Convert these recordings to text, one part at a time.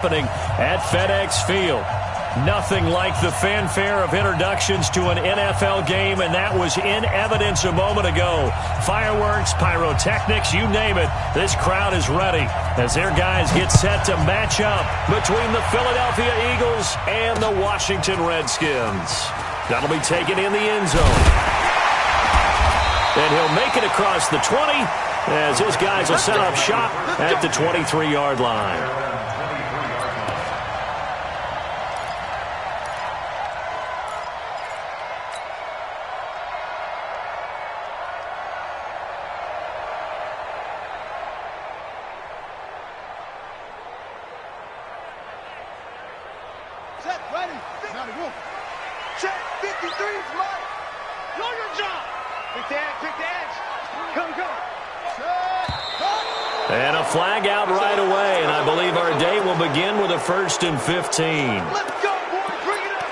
At FedEx Field. Nothing like the fanfare of introductions to an NFL game, and that was in evidence a moment ago. Fireworks, pyrotechnics, you name it. This crowd is ready as their guys get set to match up between the Philadelphia Eagles and the Washington Redskins. That'll be taken in the end zone. And he'll make it across the 20 as his guys will set up shop at the 23-yard line. And a flag out right away, and I believe our day will begin with a 1st and 15. Let's go, boys. Bring it up.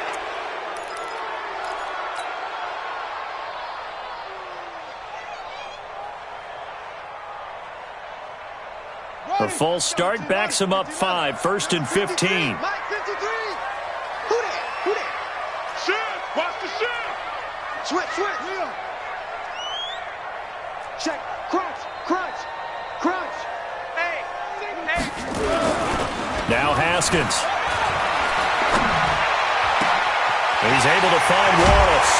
The false start backs him up 5, 1st and 15. Mike 53. Who that? Who that? Shift. Watch the shift. Switch. Yeah. Check. Crunch. Hey. Now Haskins. He's able to find Wallace.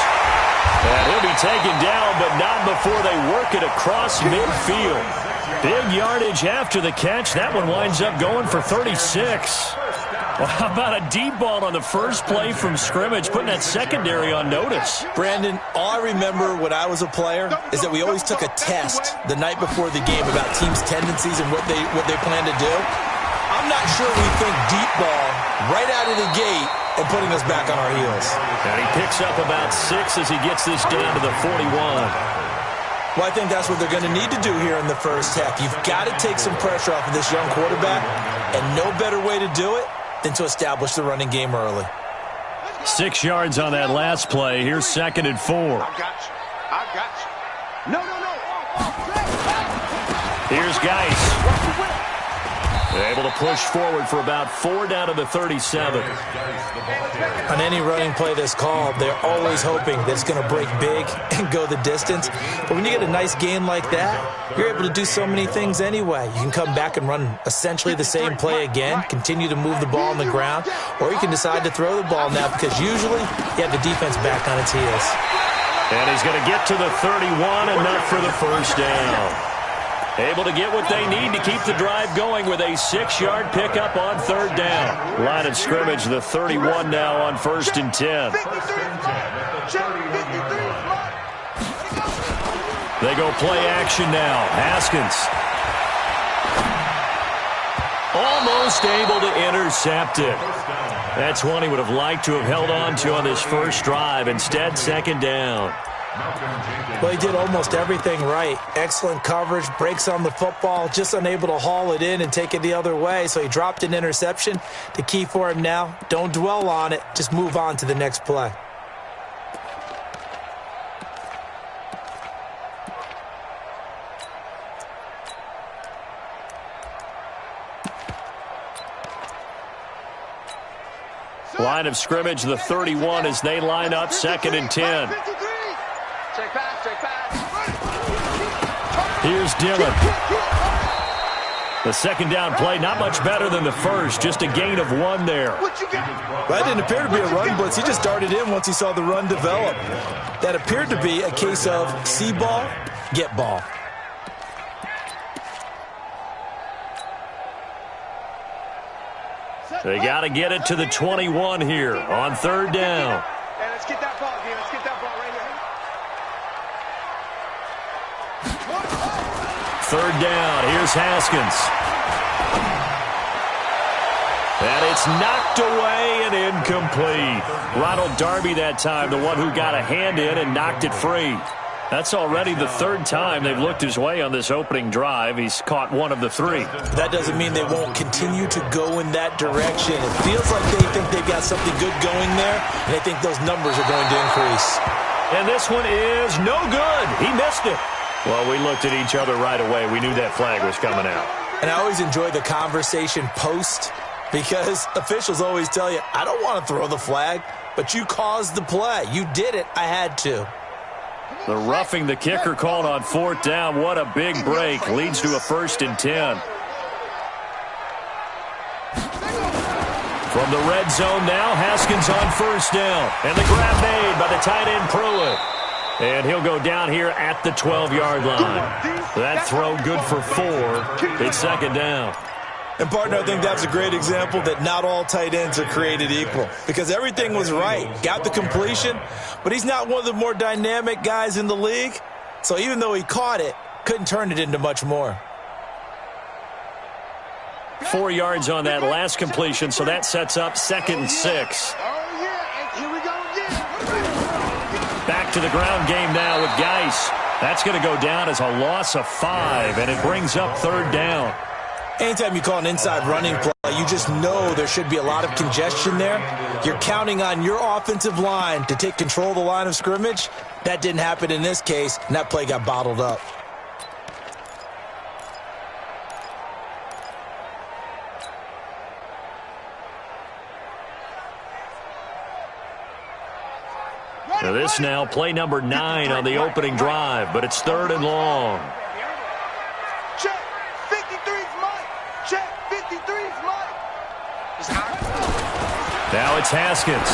And he'll be taken down, but not before they work it across midfield. Big yardage after the catch. That one winds up going for 36. Well, how about a deep ball on the first play from scrimmage, putting that secondary on notice? Brandon, all I remember when I was a player is that we always took a test the night before the game about teams' tendencies and what they plan to do. I'm not sure we think deep ball right out of the gate and putting us back on our heels. And he picks up about 6 as he gets this down to the 41. Well, I think that's what they're going to need to do here in the first half. You've got to take some pressure off of this young quarterback, and no better way to do it than to establish the running game early. 6 yards on that last play. Here's 2nd and 4. I got you. No. Here's Geis. Able to push forward for about 4 down to the 37. On any running play that's called, they're always hoping that it's going to break big and go the distance. But when you get a nice gain like that, you're able to do so many things anyway. You can come back and run essentially the same play again, continue to move the ball on the ground, or you can decide to throw the ball now because usually you have the defense back on its heels. And he's going to get to the 31, enough for the first down. Able to get what they need to keep the drive going with a 6-yard pickup on 3rd down. Line of scrimmage, the 31 now on 1st and 10. They go play action now. Haskins. Almost able to intercept it. That's one he would have liked to have held on to on this first drive. Instead, 2nd down. Well, he did almost everything right. Excellent coverage, breaks on the football, just unable to haul it in and take it the other way. So he dropped an interception. The key for him now, don't dwell on it. Just move on to the next play. Line of scrimmage, the 31 as they line up 2nd and 10. Check pass. Here's Dillon. The 2nd down play, not much better than the first, just a gain of 1 there. That didn't appear to be a run blitz. He just darted in once he saw the run develop. That appeared to be a case of see ball, get ball. They got to get it to the 21 here on 3rd down. Hey, let's get that ball again. Let's get that ball right here. 3rd down. Here's Haskins. And it's knocked away and incomplete. Ronald Darby that time, the one who got a hand in and knocked it free. That's already the 3rd time they've looked his way on this opening drive. He's caught 1 of the 3. That doesn't mean they won't continue to go in that direction. It feels like they think they've got something good going there, and they think those numbers are going to increase. And this one is no good. He missed it. Well, we looked at each other right away. We knew that flag was coming out. And I always enjoy the conversation post because officials always tell you, I don't want to throw the flag, but you caused the play. You did it. I had to. The roughing the kicker called on 4th down. What a big break. Leads to a 1st and 10. From the red zone now, Haskins on 1st down. And the grab made by the tight end Pruitt. And he'll go down here at the 12-yard line. That throw good for 4. It's 2nd down. And, partner, I think that's a great example that not all tight ends are created equal, because everything was right. Got the completion, but he's not one of the more dynamic guys in the league. So even though he caught it, couldn't turn it into much more. 4 yards on that last completion, so that sets up 2nd and 6. Back to the ground game now with Geis. That's going to go down as a loss of 5, and it brings up 3rd down. Anytime you call an inside running play, you just know there should be a lot of congestion there. You're counting on your offensive line to take control of the line of scrimmage. That didn't happen in this case, and that play got bottled up. Now this now, play number 9 on the opening drive, but it's 3rd and long. Check, 53's Mike. Check, 53's Mike. Now it's Haskins.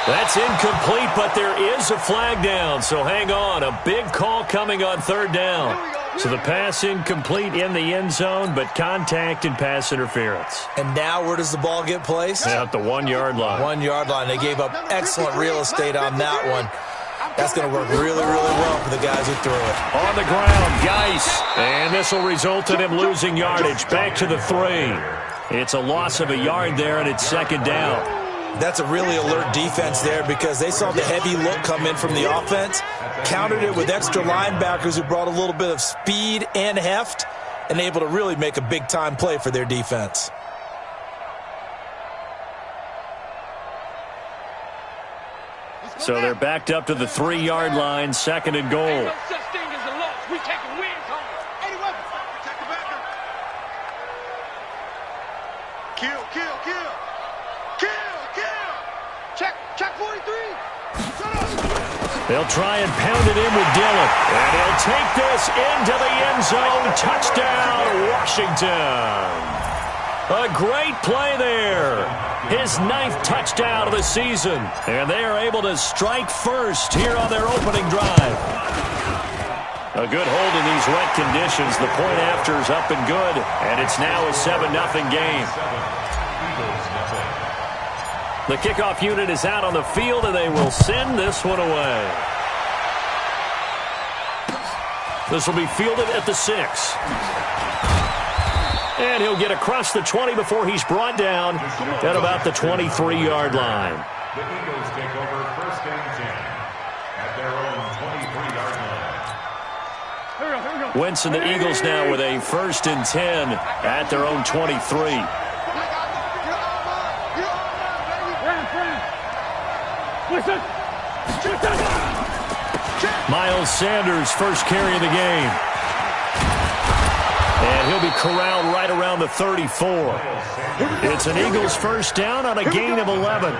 That's incomplete, but there is a flag down, so hang on. A big call coming on 3rd down. So the pass incomplete in the end zone, but contact and pass interference. And now where does the ball get placed? At the 1-yard line. 1-yard line. They gave up excellent real estate on that one. That's going to work really, really well for the guys who threw it. On the ground, Geis. And this will result in him losing yardage. Back to the 3. It's a loss of a yard there, and it's 2nd down. That's a really alert defense there because they saw the heavy look come in from the offense, countered it with extra linebackers who brought a little bit of speed and heft, and able to really make a big-time play for their defense. So they're backed up to the 3-yard line, 2nd and goal. Kill, kill, kill. Kill, kill. Check 43. They'll try and pound it in with Dillon. And he'll take this into the end zone. Touchdown, Washington. A great play there. His 9th touchdown of the season. And they are able to strike first here on their opening drive. A good hold in these wet conditions. The point after is up and good. And it's now a 7-0 game. The kickoff unit is out on the field, and they will send this one away. This will be fielded at the 6. And he'll get across the 20 before he's brought down at about the 23-yard line. The Eagles take over 1st and 10 at their own 23-yard line. Wentz and the Eagles now with a 1st and 10 at their own 23. Miles Sanders, first carry of the game. And he'll be corralled right around the 34. It's an Eagles 1st down on a gain of 11.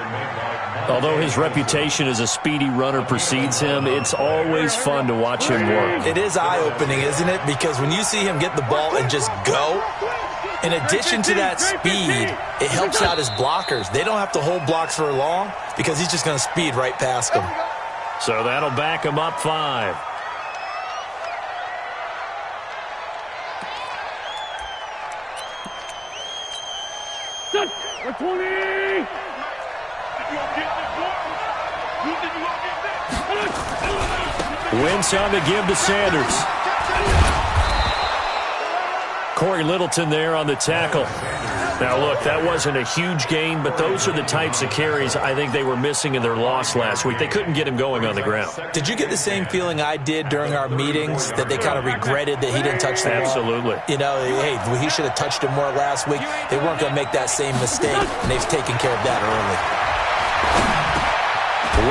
Although his reputation as a speedy runner precedes him, it's always fun to watch him work. It is eye-opening, isn't it? Because when you see him get the ball and just go, in addition to that speed, it helps out his blockers. They don't have to hold blocks for long because he's just going to speed right past them. So that'll back him up 5. Wentz on the give to Sanders. Corey Littleton there on the tackle. Now, look, that wasn't a huge gain, but those are the types of carries I think they were missing in their loss last week. They couldn't get him going on the ground. Did you get the same feeling I did during our meetings, that they kind of regretted that he didn't touch the ball? Absolutely. You know, hey, he should have touched him more last week. They weren't going to make that same mistake, and they've taken care of that early.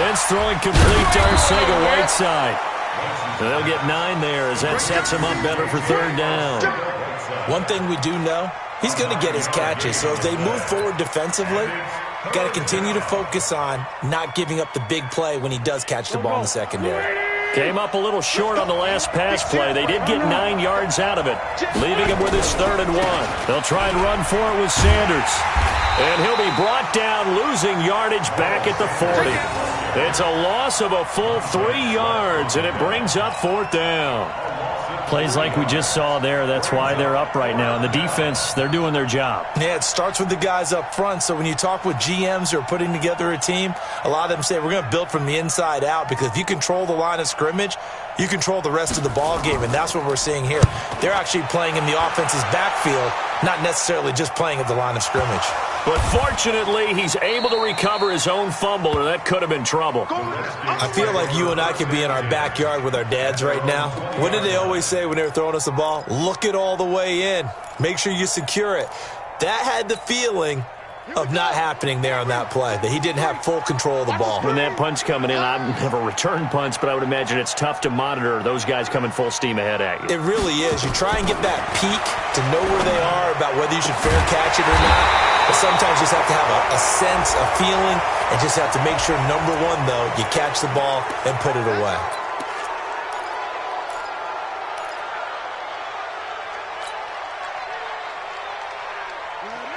Wentz throwing complete to Arcega-Whiteside. They'll get 9 there as that sets him up better for 3rd down. One thing we do know, He's going to get his catches. So as they move forward defensively, got to continue to focus on not giving up the big play when he does catch the ball in the secondary. Came up a little short on the last pass play. They did get 9 yards out of it, leaving him with his 3rd and 1. They'll try and run for it with Sanders. And he'll be brought down, losing yardage back at the 40. It's a loss of a full 3 yards, and it brings up 4th down. Plays like we just saw there, that's why they're up right now. And the defense, they're doing their job. Yeah, it starts with the guys up front. So when you talk with GMs who are putting together a team, a lot of them say we're going to build from the inside out, because if you control the line of scrimmage, you control the rest of the ball game, and that's what we're seeing here. They're actually playing in the offense's backfield, not necessarily just playing at the line of scrimmage. But fortunately, he's able to recover his own fumble, or that could have been trouble. I feel like you and I could be in our backyard with our dads right now. What did they always say when they were throwing us the ball? Look it all the way in. Make sure you secure it. That had the feeling of not happening there on that play, that he didn't have full control of the ball. When that punch coming in, I've never returned punts, but I would imagine it's tough to monitor those guys coming full steam ahead at you. It really is. You try and get that peek to know where they are, about whether you should fair catch it or not. But sometimes you just have to have a sense, a feeling, and just have to make sure, number one, though, you catch the ball and put it away.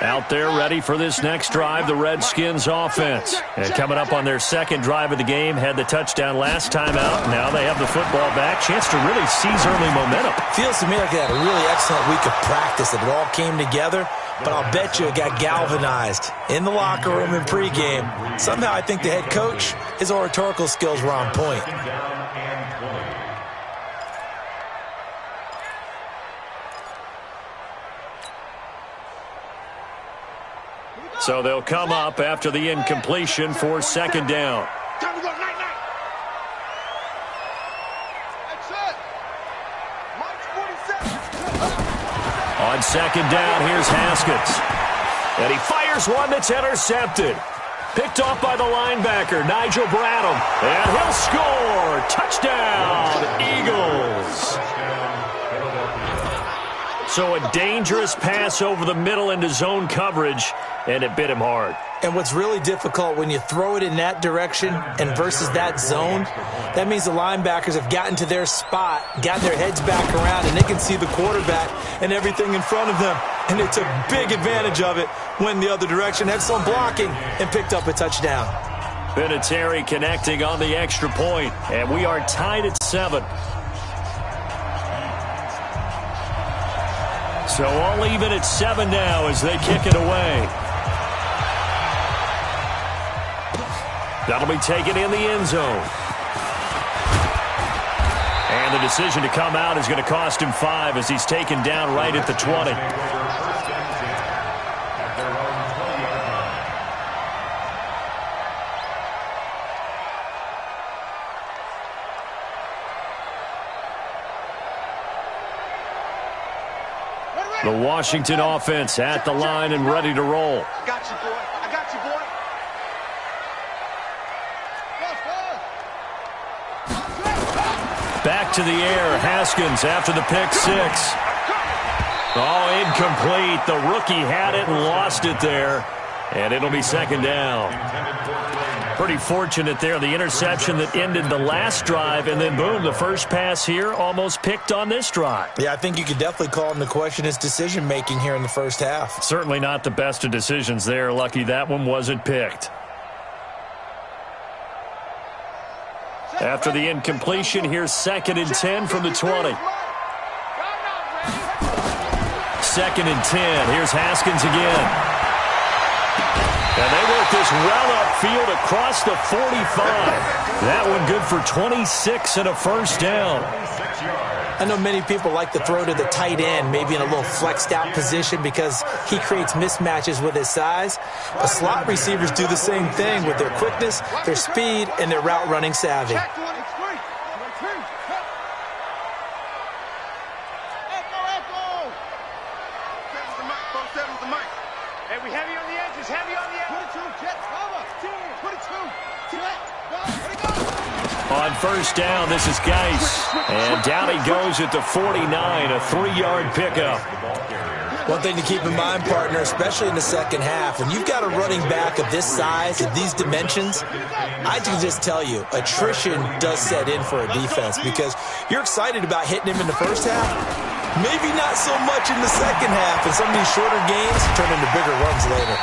Out there ready for this next drive, the Redskins offense. And coming up on their 2nd drive of the game, had the touchdown last time out. Now they have the football back. Chance to really seize early momentum. Feels to me like they had a really excellent week of practice, that it all came together. But I'll bet you it got galvanized in the locker room in pregame. Somehow I think the head coach, his oratorical skills were on point. So they'll come up after the incompletion for 2nd down. Time to go, night-night. That's it. Mike 47. On 2nd down, here's Haskins. And he fires one that's intercepted. Picked off by the linebacker, Nigel Bradham. And he'll score. Touchdown, Eagles. So a dangerous pass over the middle into zone coverage, and it bit him hard. And what's really difficult when you throw it in that direction and versus that zone, that means the linebackers have gotten to their spot, gotten their heads back around, and they can see the quarterback and everything in front of them. And they took big advantage of it, went the other direction, had some blocking, and picked up a touchdown. Vinatieri connecting on the extra point, and we are tied at 7. So all even at 7 now as they kick it away. That'll be taken in the end zone. And the decision to come out is going to cost him 5 as he's taken down right at the 20. The Washington offense at the line and ready to roll. I got you, boy. I got you, boy. Back to the air, Haskins after the pick 6. Oh, incomplete. The rookie had it and lost it there. And it'll be 2nd down. Pretty fortunate there. The interception that ended the last drive, and then boom, the first pass here almost picked on this drive. Yeah, I think you could definitely call into question his decision-making here in the first half. Certainly not the best of decisions there. Lucky that one wasn't picked. After the incompletion, here's 2nd and 10 from the 20. 2nd and 10. Here's Haskins again. And they work this well upfield across the 45. That one good for 26 and a first down. I know many people like to throw to the tight end, maybe in a little flexed out position because he creates mismatches with his size. But slot receivers do the same thing with their quickness, their speed, and their route running savvy. On first down, this is Geis. And down he goes at the 49, a 3-yard pickup. One thing to keep in mind, partner, especially in the second half, when you've got a running back of this size, of these dimensions, I can just tell you, attrition does set in for a defense because you're excited about hitting him in the first half, maybe not so much in the second half, and some of these shorter gains turn into bigger runs later.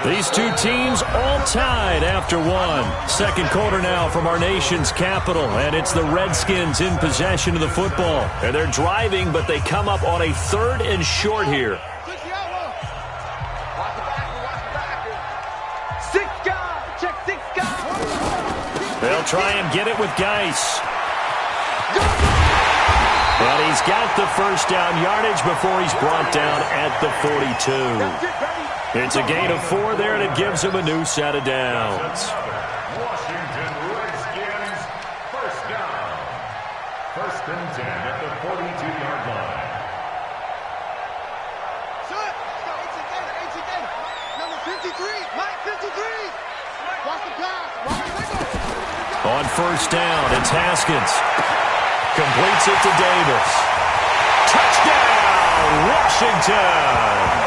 These two teams all tied after one. Second quarter now from our nation's capital, and it's the Redskins in possession of the football. And they're driving, but they come up on a 3rd and short here. They'll try and get it with Geis. And he's got the first down yardage before he's brought down at the 42. It's a gain of 4 there, and it gives him a new set of downs. Washington Redskins, first down. 1st and 10 at the 42-yard line. Number 53, Mike 53. Watch the pass. On first down, it's Haskins. Completes it to Davis. Touchdown, Washington!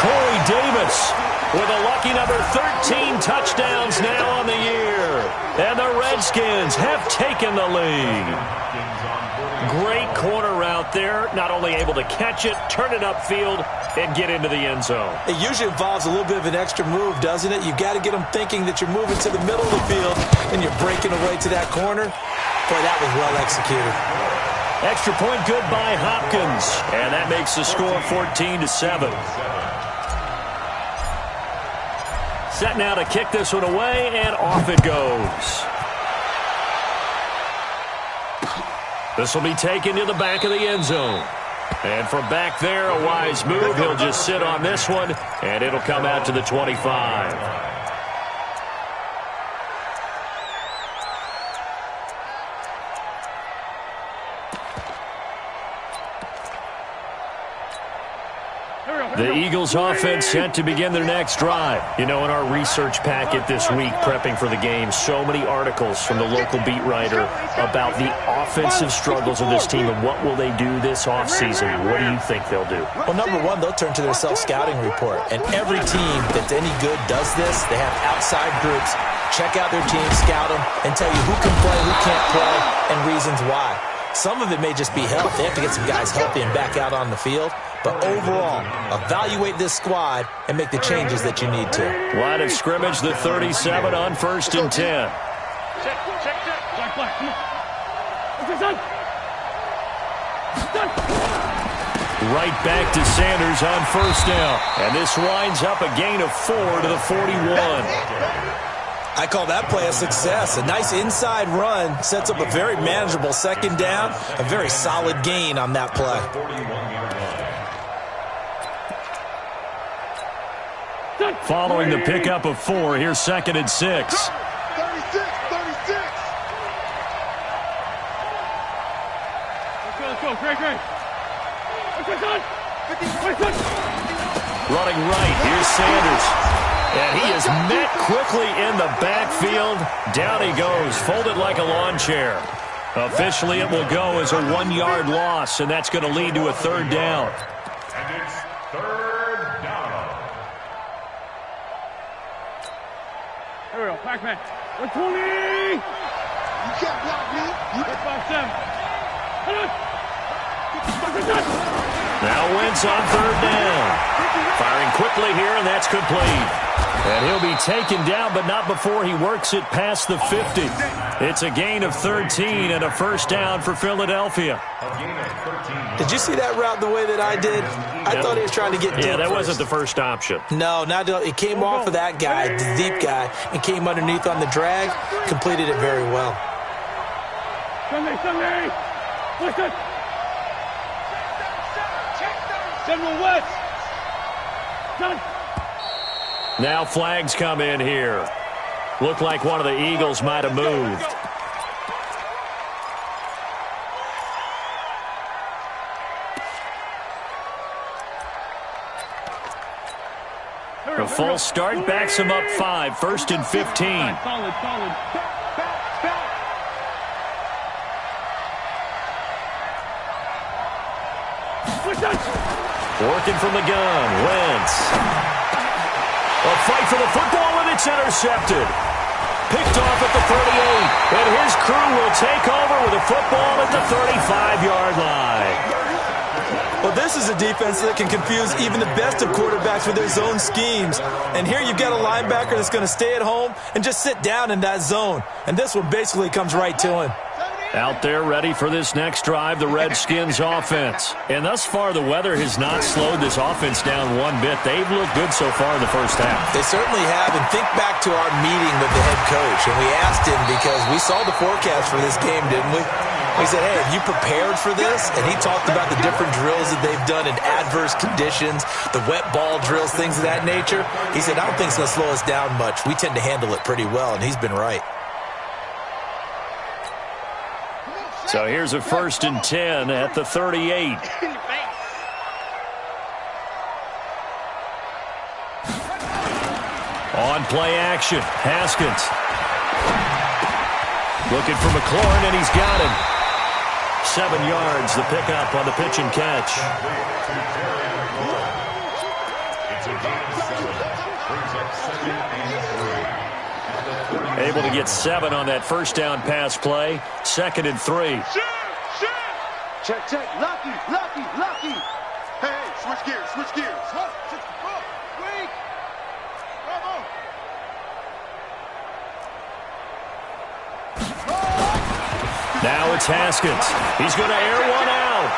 Corey Davis with a lucky number 13 touchdowns now on the year. And the Redskins have taken the lead. Great corner route there. Not only able to catch it, turn it upfield, and get into the end zone. It usually involves a little bit of an extra move, doesn't it? You've got to get them thinking that you're moving to the middle of the field and you're breaking away to that corner. Boy, that was well executed. Extra point good by Hopkins. And that makes the score 14-7. Set now to kick this one away, and off it goes. This will be taken to the back of the end zone. And from back there, a wise move. He'll just sit on this one, and it'll come out to the 25. The Eagles offense set to begin their next drive. You know, in our research packet this week, prepping for the game, so many articles from the local beat writer about the offensive struggles of this team and what will they do this offseason. What do you think they'll do? Well, number one, they'll turn to their self-scouting report. And every team that's any good does this. They have outside groups. Check out their team, scout them, and tell you who can play, who can't play, and reasons why. Some of it may just be health. They have to get some guys healthy and back out on the field. But overall, evaluate this squad and make the changes that you need to. Line of scrimmage, the 37 on 1st and 10. Right back to Sanders on 1st down. And this winds up a gain of 4 to the 41. I call that play a success. A nice inside run sets up a very manageable 2nd down. A very solid gain on that play. Following the pickup of 4, here's 2nd and 6. 36. Let's go, Great. Running right, here's Sanders. And he is met quickly in the backfield. Down he goes, folded like a lawn chair. Officially, it will go as a 1-yard loss, and that's going to lead to a 3rd down. And it's 3rd down. Here we go, Pac-Man. 120! You can't block me. You can 5-7. Now Wentz on 3rd down. Firing quickly here, and that's complete. And he'll be taken down, but not before he works it past the 50. It's a gain of 13 and a 1st down for Philadelphia. Did you see that route the way that I did? I thought he was trying to get deep. Yeah, that first. Wasn't the first option. No, it came off of that guy, the deep guy, and came underneath on the drag. Completed it very well. Sunday! Listen! General West! Done! Now flags come in here. Looked like one of the Eagles might have moved. A false start backs him up 5, 1st and 15. Solid. Working from the gun, Wentz. A fight for the football, and it's intercepted. Picked off at the 38, and his crew will take over with the football at the 35-yard line. Well, this is a defense that can confuse even the best of quarterbacks with their zone schemes. And here you've got a linebacker that's going to stay at home and just sit down in that zone. And this one basically comes right to him. Out there ready for this next drive, the Redskins offense. And thus far, the weather has not slowed this offense down one bit. They've looked good so far in the first half. They certainly have. And think back to our meeting with the head coach. And we asked him because we saw the forecast for this game, didn't we? We said, hey, have you prepared for this? And he talked about the different drills that they've done in adverse conditions, the wet ball drills, things of that nature. He said, I don't think it's going to slow us down much. We tend to handle it pretty well, and he's been right. So here's a 1st and 10 at the 38. On play action, Haskins. Looking for McLaurin, and he's got him. 7 yards, the pickup on the pitch and catch. Able to get 7 on that first down pass play. 2nd and 3. Check, check. Lucky. Hey, switch gears. Wait. Bravo. Now it's Haskins. He's going to air one out.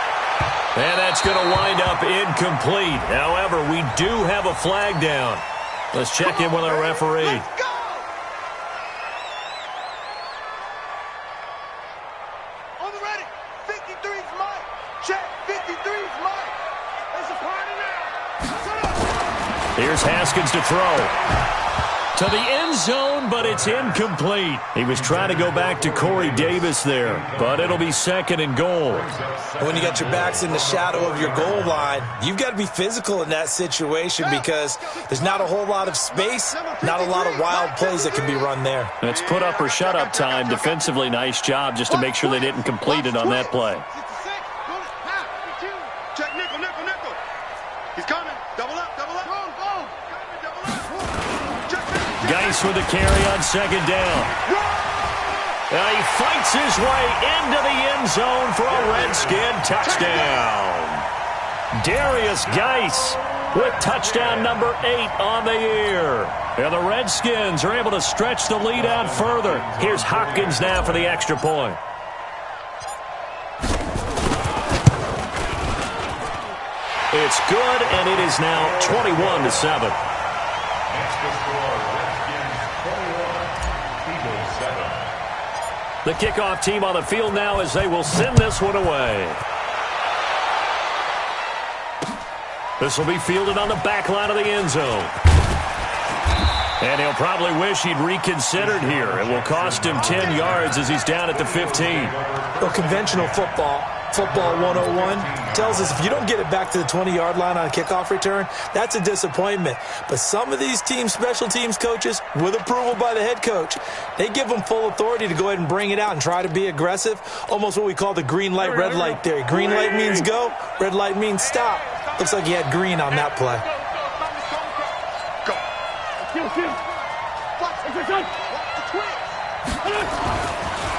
And that's going to wind up incomplete. However, we do have a flag down. Let's check in with our referee. Let's go. On the ready. 53's Mike. Check. 53's Mike. There's a party now. Here's Haskins to throw. To the end zone, but it's incomplete. He was trying to go back to Corey Davis there, but it'll be 2nd and goal. When you got your backs in the shadow of your goal line, you've got to be physical in that situation because there's not a whole lot of space, not a lot of wild plays that can be run there. It's put up or shut up time. Defensively, nice job just to make sure they didn't complete it on that play. Check nickel. He's coming. Double up. Geis with the carry on 2nd down. And he fights his way into the end zone for a Redskin touchdown. Darius Geis with touchdown number 8 on the year. And the Redskins are able to stretch the lead out further. Here's Hopkins now for the extra point. It's good, and it is now 21-7. The kickoff team on the field now as they will send this one away. This will be fielded on the back line of the end zone. And he'll probably wish he'd reconsidered here. It will cost him 10 yards as he's down at the 15. Well, conventional football 101, tells us if you don't get it back to the 20-yard line on a kickoff return, that's a disappointment. But some of these teams, special teams coaches, with approval by the head coach, they give them full authority to go ahead and bring it out and try to be aggressive, almost what we call the green light, red light theory. Green light means go, red light means stop. Looks like he had green on that play.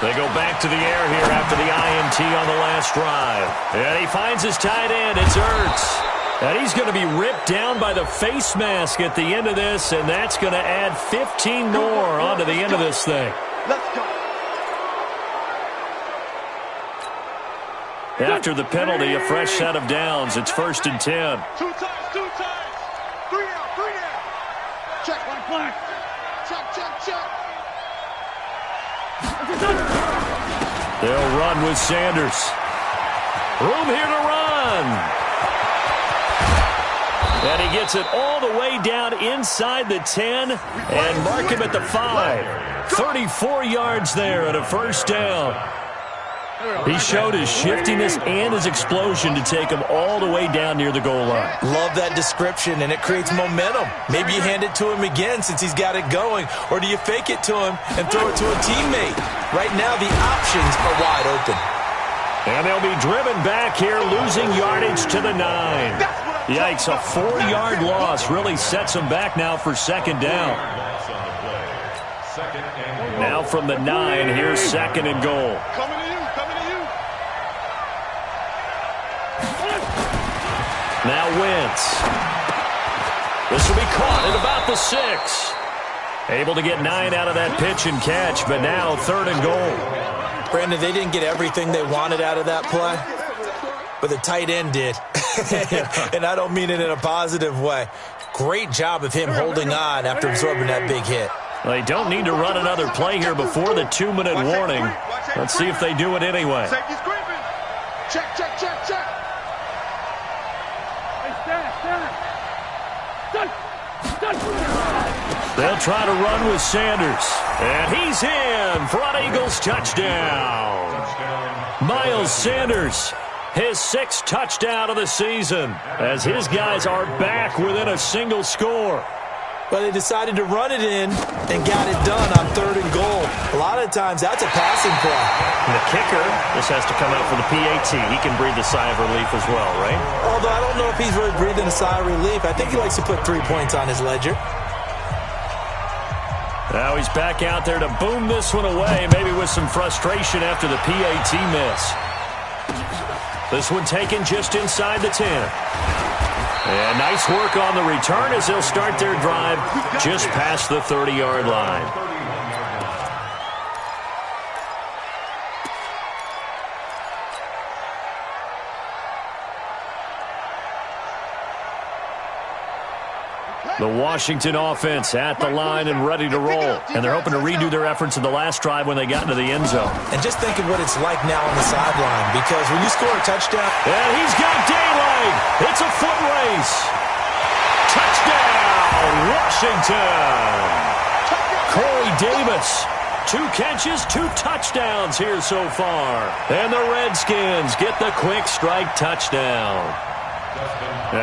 They go back to the air here after the INT on the last drive. And he finds his tight end. It's Ertz. And he's going to be ripped down by the face mask at the end of this, and that's going to add 15 more onto the end of this thing. Let's go. After the penalty, a fresh set of downs. It's 1st and 10. Two times. 3 down. Check, flag. Check. They'll run with Sanders. Room here to run. And he gets it all the way down inside the 10 and mark him at the 5. 34 yards there and a first down. He showed his shiftiness and his explosion to take him all the way down near the goal line. Love that description, and it creates momentum. Maybe you hand it to him again since he's got it going, or do you fake it to him and throw it to a teammate? Right now, the options are wide open. And they'll be driven back here, losing yardage to the 9. That's what I Yikes, a 4-yard loss really sets them back now for second down. Now from the 9, here's second and goal. Coming to you, coming to you. Now Wentz. This will be caught at about the 6. Able to get 9 out of that pitch and catch, but now third and goal. Brandon, they didn't get everything they wanted out of that play, but the tight end did. And I don't mean it in a positive way. Great job of him holding on after absorbing that big hit. They don't need to run another play here before the 2-minute warning. Let's see if they do it anyway. Safety's creeping. Check, check, check, check. They'll try to run with Sanders. And he's in for an Eagles touchdown. Miles Sanders, his 6th touchdown of the season, as his guys are back within a single score. But they decided to run it in and got it done on third and goal. A lot of times, that's a passing play. And the kicker, this has to come out for the PAT. He can breathe a sigh of relief as well, right? Although I don't know if he's really breathing a sigh of relief. I think he likes to put 3 points on his ledger. Now he's back out there to boom this one away, maybe with some frustration after the PAT miss. This one taken just inside the 10. And nice work on the return as they'll start their drive just past the 30-yard line. The Washington offense at the line and ready to roll. And they're hoping to redo their efforts in the last drive when they got into the end zone. And just think of what it's like now on the sideline, because when you score a touchdown... And he's got daylight. It's a foot race. Touchdown, Washington. Corey Davis. 2 catches, 2 touchdowns here so far. And the Redskins get the quick strike touchdown.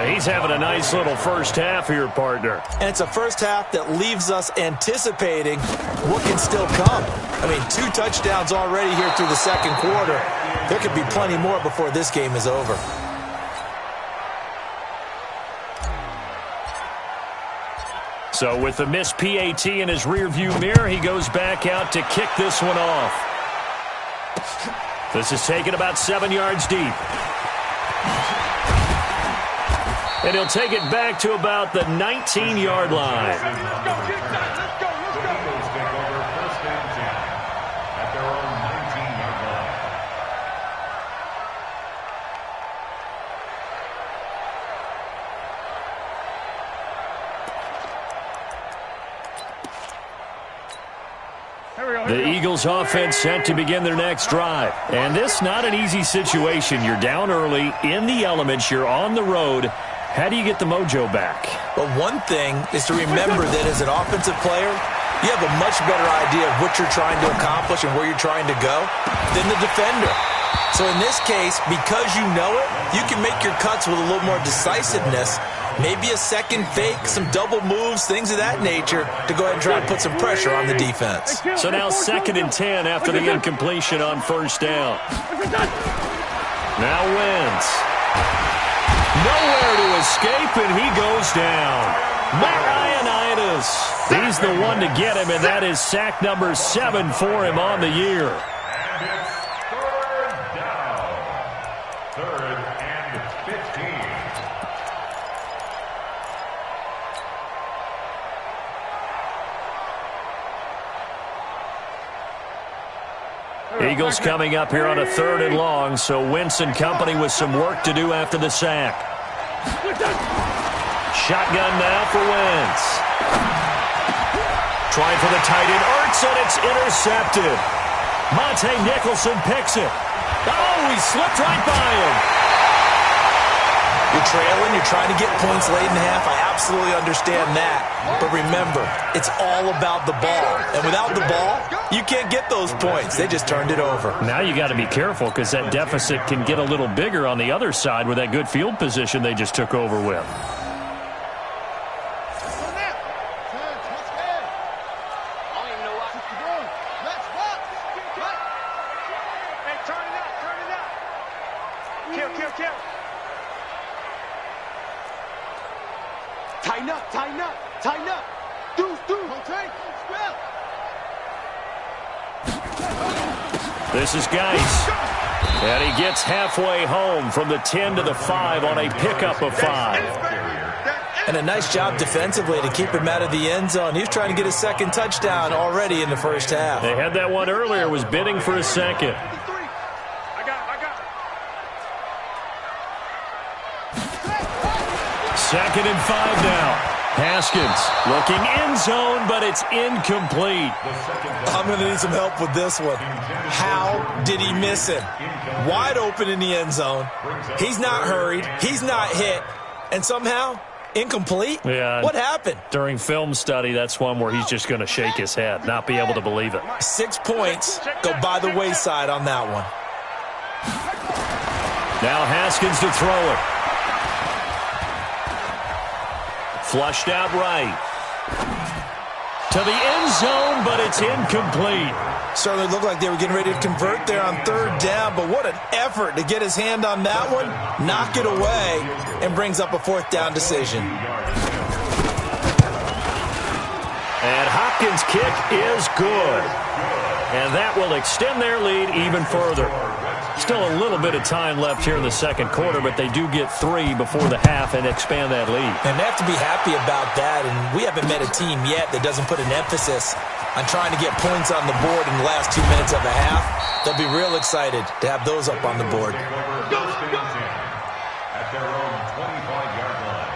He's having a nice little first half here, partner. And it's a first half that leaves us anticipating what can still come. I mean, 2 touchdowns already here through the second quarter. There could be plenty more before this game is over. So with the missed PAT in his rearview mirror, he goes back out to kick this one off. This is taken about 7 yards deep. And he'll take it back to about the 19-yard line. Let's go, get that. Let's go, let's go. The Eagles take over first and 10 at their own 19-yard line. The Eagles offense set to begin their next drive. And this not an easy situation. You're down early, in the elements, you're on the road. How do you get the mojo back? But one thing is to remember that as an offensive player, you have a much better idea of what you're trying to accomplish and where you're trying to go than the defender. So in this case, because you know it, you can make your cuts with a little more decisiveness, maybe a second fake, some double moves, things of that nature, to go ahead and try and put some pressure on the defense. So now 2nd and 10 after the incompletion on first down. Now Wentz. Nowhere to escape, and he goes down. Marianitis. He's the one to get him, and that is sack number 7 for him on the year. And it's third down. 3rd and 15. Eagles coming up here on a 3rd and long, so Wentz and company with some work to do after the sack. Shotgun now for Wentz. Trying for the tight end, Ertz, and it's intercepted. Monte Nicholson picks it. Oh, he slipped right by him. You're trailing, you're trying to get points late in the half. I absolutely understand that. But remember, it's all about the ball. And without the ball, you can't get those points. They just turned it over. Now you got to be careful because that deficit can get a little bigger on the other side with that good field position they just took over with. Tighten up, tighten up, tighten up. Deuce, rotate, scrap. This is Geis. And he gets halfway home from the 10 to the 5 on a pickup of 5. And a nice job defensively to keep him out of the end zone. He was trying to get his second touchdown already in the first half. They had that one earlier, was bidding for a second. I got. 2nd and 5 now. Haskins looking end zone, but it's incomplete. I'm going to need some help with this one. How did he miss him? Wide open in the end zone. He's not hurried. He's not hit. And somehow, incomplete? Yeah. What happened? During film study, that's one where he's just going to shake his head, not be able to believe it. 6 points go by the wayside on that one. Now Haskins to throw it. Flushed out right. To the end zone, but it's incomplete. Certainly looked like they were getting ready to convert there on 3rd down, but what an effort to get his hand on that one, knock it away, and brings up a 4th down decision. And Hopkins' kick is good. And that will extend their lead even further. Still a little bit of time left here in the second quarter, but they do get 3 before the half and expand that lead. And they have to be happy about that, and we haven't met a team yet that doesn't put an emphasis on trying to get points on the board in the last 2 minutes of a half. They'll be real excited to have those up on the board. At their own 25-yard line.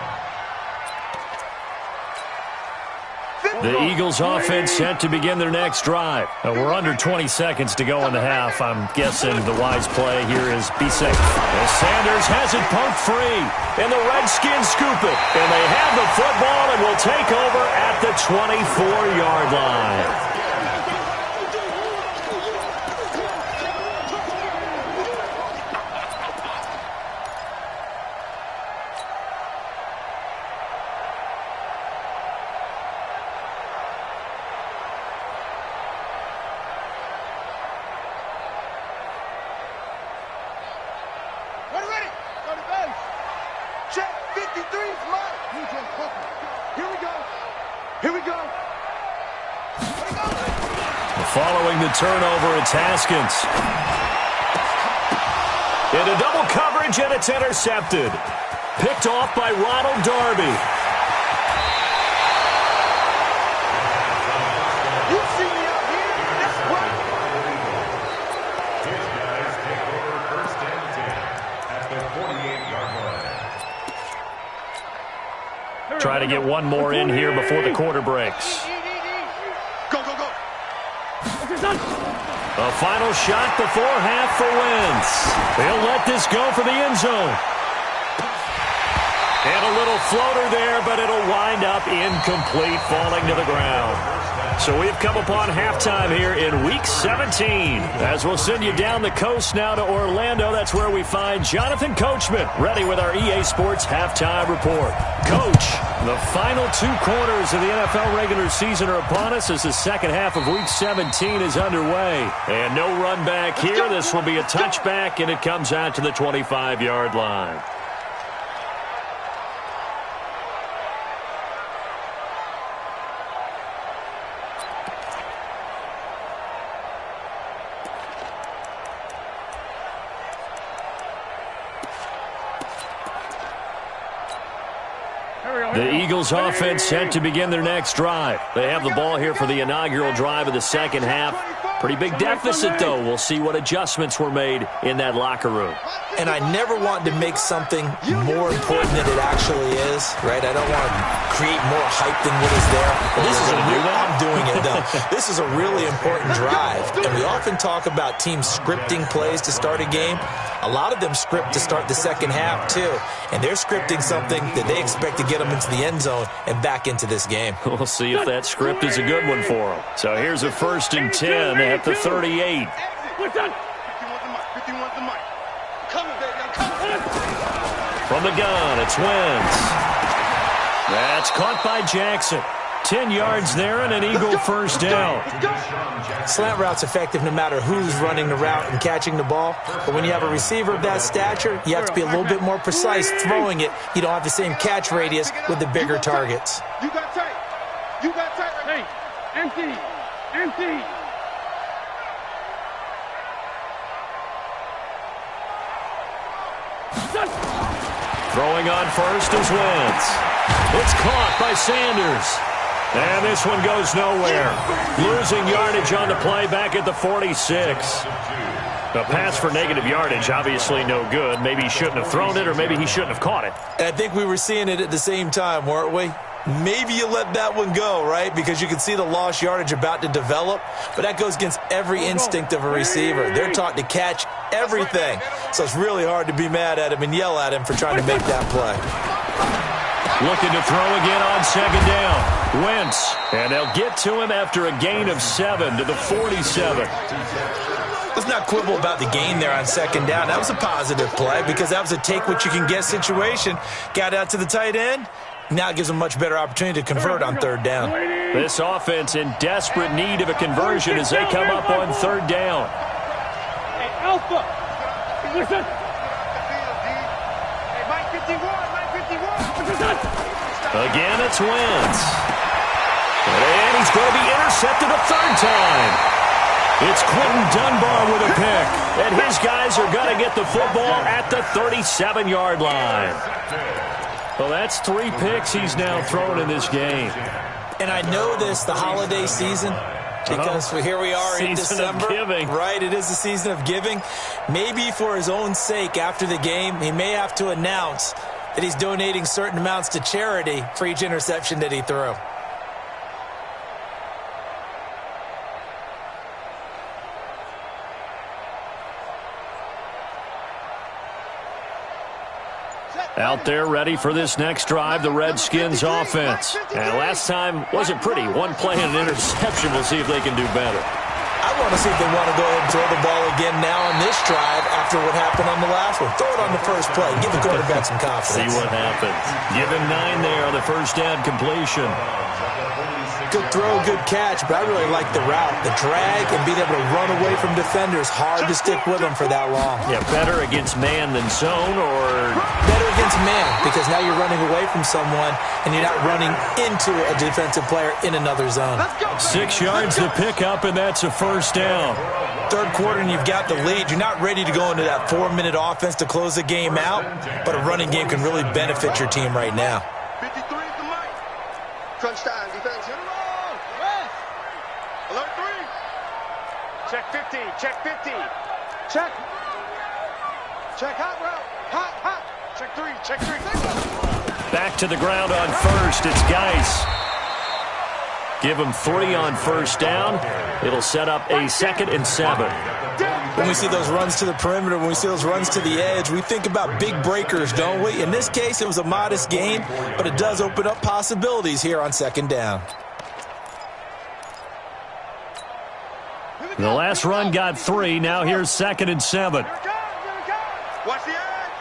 The Eagles offense set to begin their next drive. We're under 20 seconds to go in the half. I'm guessing the wise play here is be safe. As Sanders has it poked free, and the Redskins scoop it. And they have the football and will take over at the 24-yard line. Following the turnover, it's Haskins. Into double coverage, and it's intercepted. Picked off by Ronald Darby. You see me out here? That's right. His guys take over 1st and 10 at the 48-yard line. Try to get one more in here before the quarter breaks. Go. A final shot before half for Wentz. They'll let this go for the end zone. And a little floater there, but it'll wind up incomplete, falling to the ground. So we've come upon halftime here in Week 17. As we'll send you down the coast now to Orlando, that's where we find Jonathan Coachman, ready with our EA Sports Halftime Report. Coach, the final 2 quarters of the NFL regular season are upon us as the second half of Week 17 is underway. And no run back here. This will be a touchback, and it comes out to the 25-yard line. The Eagles offense set to begin their next drive. They have the ball here for the inaugural drive of the second half. Pretty big deficit, though. We'll see what adjustments were made in that locker room. And I never want to make something more important than it actually is, right? I don't want to create more hype than what is there. But this is I'm doing it, though. This is a really important drive. And we often talk about teams scripting plays to start a game. A lot of them script to start the second half, too. And they're scripting something that they expect to get them into the end zone and back into this game. We'll see if that script is a good one for them. So here's a 1st and 10 at the 38. 51 the mic. Coming, baby, I'm coming. From the gun, it's Wentz. That's caught by Jackson. 10 yards there and an Eagle first down. Slant route's effective no matter who's running the route and catching the ball. But when you have a receiver of that stature, you have to be a little bit more precise throwing it. You don't have the same catch radius with the bigger targets. You got tight. You got tight. Hey, empty. Empty. Throwing on first is Wentz. It's caught by Sanders. And this one goes nowhere. Losing yardage on the play back at the 46. A pass for negative yardage, obviously no good. Maybe he shouldn't have thrown it, or maybe he shouldn't have caught it. And I think we were seeing it at the same time, weren't we? Maybe you let that one go, right? Because you can see the lost yardage about to develop. But that goes against every instinct of a receiver. They're taught to catch everything. So it's really hard to be mad at him and yell at him for trying to make that play. Looking to throw again on second down. Wentz. And they'll get to him after a gain of 7 to the 47. Let's not quibble about the gain there on second down. That was a positive play because that was a take-what-you-can-get situation. Got out to the tight end. Now it gives them a much better opportunity to convert on third down. This offense in desperate need of a conversion as they come up on third down. Hey, Alpha. Listen. Hey, Mike 51. Mike 51. Again, it's Wentz. And he's going to be intercepted a third time. It's Quentin Dunbar with a pick. And his guys are going to get the football at the 37-yard line. Well, that's 3 picks he's now thrown in this game. And I know this, the holiday season, because here we are in December. Season of giving. Right, it is the season of giving. Maybe for his own sake, after the game, he may have to announce that he's donating certain amounts to charity for each interception that he threw. Out there ready for this next drive, the Redskins offense. And last time wasn't pretty. One play and an interception. We'll see if they can do better. I want to see if they want to go ahead and throw the ball again now on this drive after what happened on the last one. Throw it on the first play. Give the quarterback some confidence. See what happens. Give him 9 there on the first down completion. Good throw, good catch, but I really like the route. The drag and being able to run away from defenders. Hard to stick with them for that long. Yeah, better against man than zone, or better against man, because now you're running away from someone and you're not running into a defensive player in another zone. 6 yards to pick up, and that's a first down. Third quarter and you've got the lead. You're not ready to go into that 4-minute offense to close the game out, but a running game can really benefit your team right now. 53 is the mic. Crunch time, defense. Hit him all. Yes. Alert 3. Check 50. Check 50. Check. Check hot route. Hot, hot. Check 3. Check 3. Back to the ground on first. It's Geis. Give him 3 on first down. It'll set up a 2nd and 7. When we see those runs to the perimeter, when we see those runs to the edge, we think about big breakers, don't we? In this case, it was a modest gain, but it does open up possibilities here on second down. The last run got 3. Now here's 2nd and 7. Watch the edge.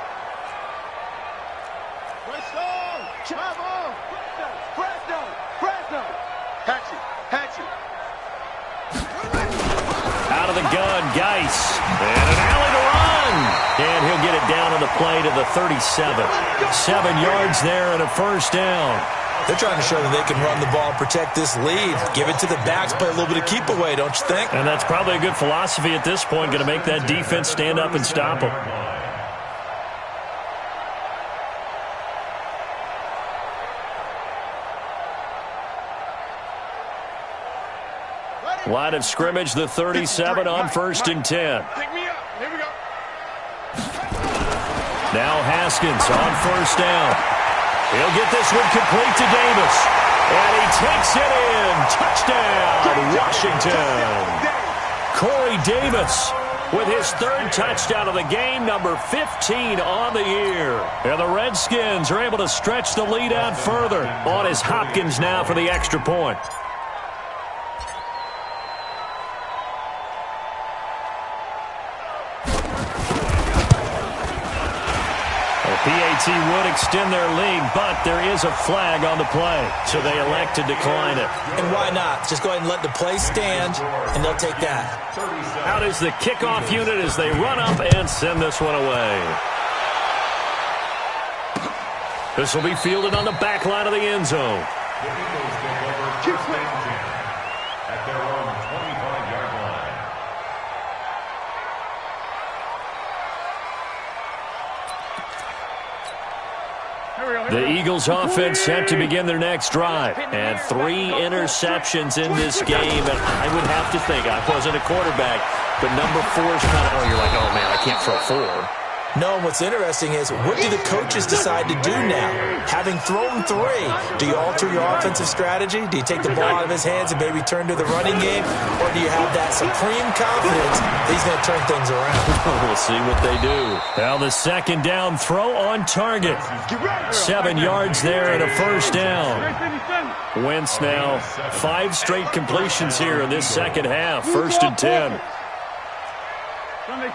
Presto. Bravo. Presto. Presto. Hatchet. Hatchet. Out of the gun, Geis. And an alley to run. And he'll get it down on the play to the 37. 7 yards there and a first down. They're trying to show that they can run the ball and protect this lead. Give it to the backs, play a little bit of keep away, don't you think? And that's probably a good philosophy at this point, going to make that defense stand up and stop them. Line of scrimmage, the 37 on 1st and 10. Pick me up. Here we go. Now Haskins on first down. He'll get this one complete to Davis. And he takes it in. Touchdown, Washington. Corey Davis with his 3rd touchdown of the game, number 15 on the year. And the Redskins are able to stretch the lead out further. On is Hopkins now for the extra point. PAT would extend their lead, but there is a flag on the play, so they elect to decline it. And why not? Just go ahead and let the play stand, and they'll take that. Out is the kickoff unit as they run up and send this one away. This will be fielded on the back line of the end zone. The Eagles take over first and 10 at their own 25-yard line. The Eagles offense set to begin their next drive. And 3 interceptions in this game. And I would have to think, I wasn't a quarterback, but number 4 is kind of, oh, you're like, oh, man, I can't throw 4. No, and what's interesting is, what do the coaches decide to do now? Having thrown 3, do you alter your offensive strategy? Do you take the ball out of his hands and maybe turn to the running game? Or do you have that supreme confidence that he's going to turn things around? We'll see what they do. Now the second down throw on target. 7 yards there and a first down. Wentz now 5 straight completions here in this second half. First and 10.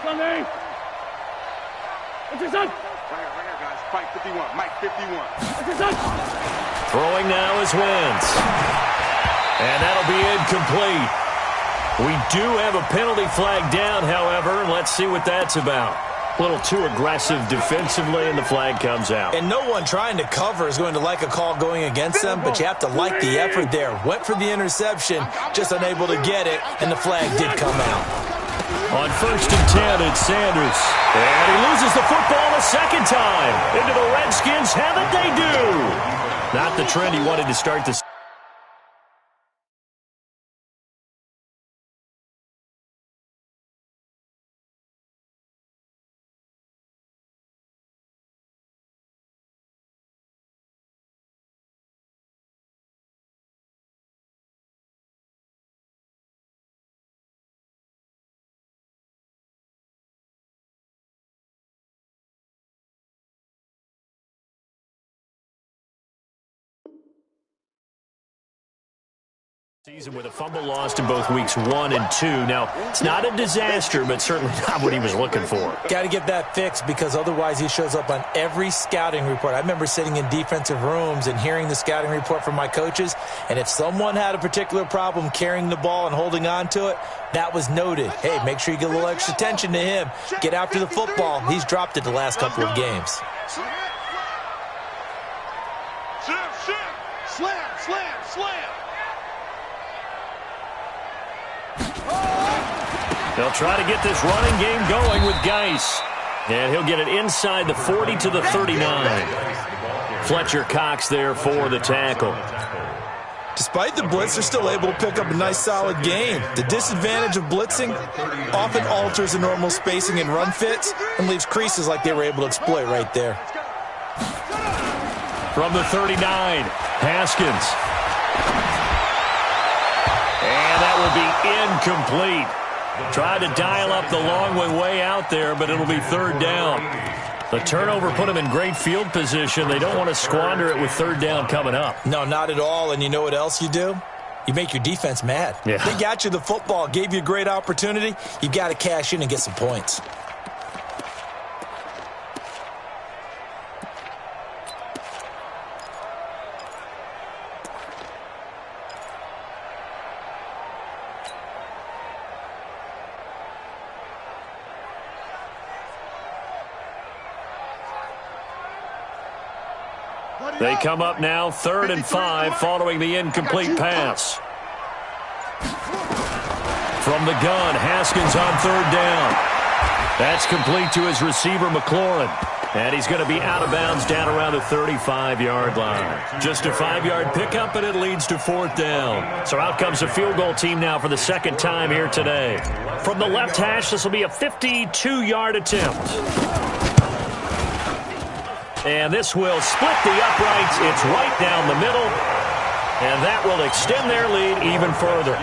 Sunday. What's your son? Right here, guys. Mike 51. Mike 51. What's your son? Throwing now is Wentz. And that'll be incomplete. We do have a penalty flag down, however, and let's see what that's about. A little too aggressive defensively, and the flag comes out. And no one trying to cover is going to like a call going against them, but you have to like the effort there. Went for the interception, just unable to get it, and the flag did come out. On first and 10, it's Sanders. And he loses the football a second time. Into the Redskins have it, they do. Not the trend he wanted to start this. Season with a fumble lost in both weeks 1 and 2. Now, it's not a disaster, but certainly not what he was looking for. Got to get that fixed, because otherwise he shows up on every scouting report. I remember sitting in defensive rooms and hearing the scouting report from my coaches, and if someone had a particular problem carrying the ball and holding on to it, that was noted. Hey, make sure you get a little extra attention to him. Get after the football. He's dropped it the last couple of games. Slam. They'll try to get this running game going with Geis. And he'll get it inside the 40 to the 39. Fletcher Cox there for the tackle. Despite the blitz, they're still able to pick up a nice, solid game. The disadvantage of blitzing often alters the normal spacing and run fits and leaves creases like they were able to exploit right there. From the 39, Haskins. And that will be incomplete. Tried to dial up the long way out there, but it'll be third down. The turnover put them in great field position. They don't want to squander it with third down coming up. No, not at all. And you know what else you do? You make your defense mad. Yeah. They got you the football, gave you a great opportunity. You got to cash in and get some points. They come up now 3rd and 5 following the incomplete pass. From the gun, Haskins on 3rd down. That's complete to his receiver, McLaurin. And he's going to be out of bounds down around the 35-yard line. Just a 5-yard pickup, and it leads to 4th down. So out comes the field goal team now for the second time here today. From the left hash, this will be a 52-yard attempt. And this will split the uprights. It's right down the middle. And that will extend their lead even further.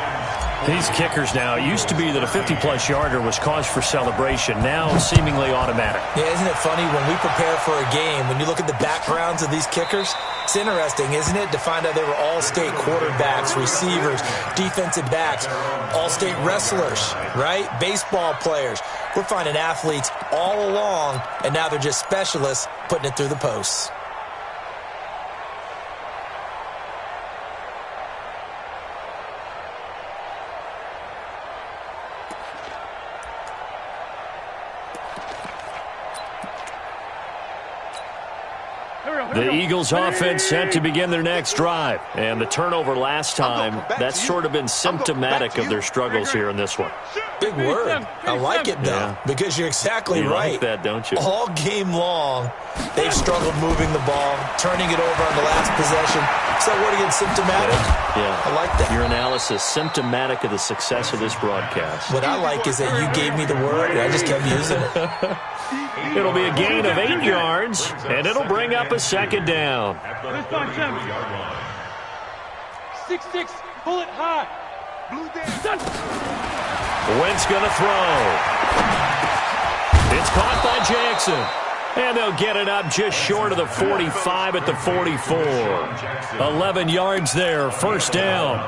These kickers now, it used to be that a 50-plus yarder was cause for celebration. Now seemingly automatic. Yeah, isn't it funny when we prepare for a game, when you look at the backgrounds of these kickers, it's interesting, isn't it, to find out they were all-state quarterbacks, receivers, defensive backs, all-state wrestlers, right? Baseball players. We're finding athletes all along, and now they're just specialists putting it through the posts. The Eagles offense set to begin their next drive. And the turnover last time, that's sort of been symptomatic of their struggles here in this one. Big word. I like it, though, because you're exactly right. You like that, don't you? All game long, they've struggled moving the ball, turning it over on the last possession. So what again, symptomatic? Yeah. I like that. Your analysis, symptomatic of the success of this broadcast. What I like is that you gave me the word, and I just kept using it. It'll be a gain of 8 yards, and it'll bring up a second down. 6-6, pull it high. Wentz going to throw. It's caught by Jackson. And they'll get it up just short of the 45 at the 44. 11 yards there, first down.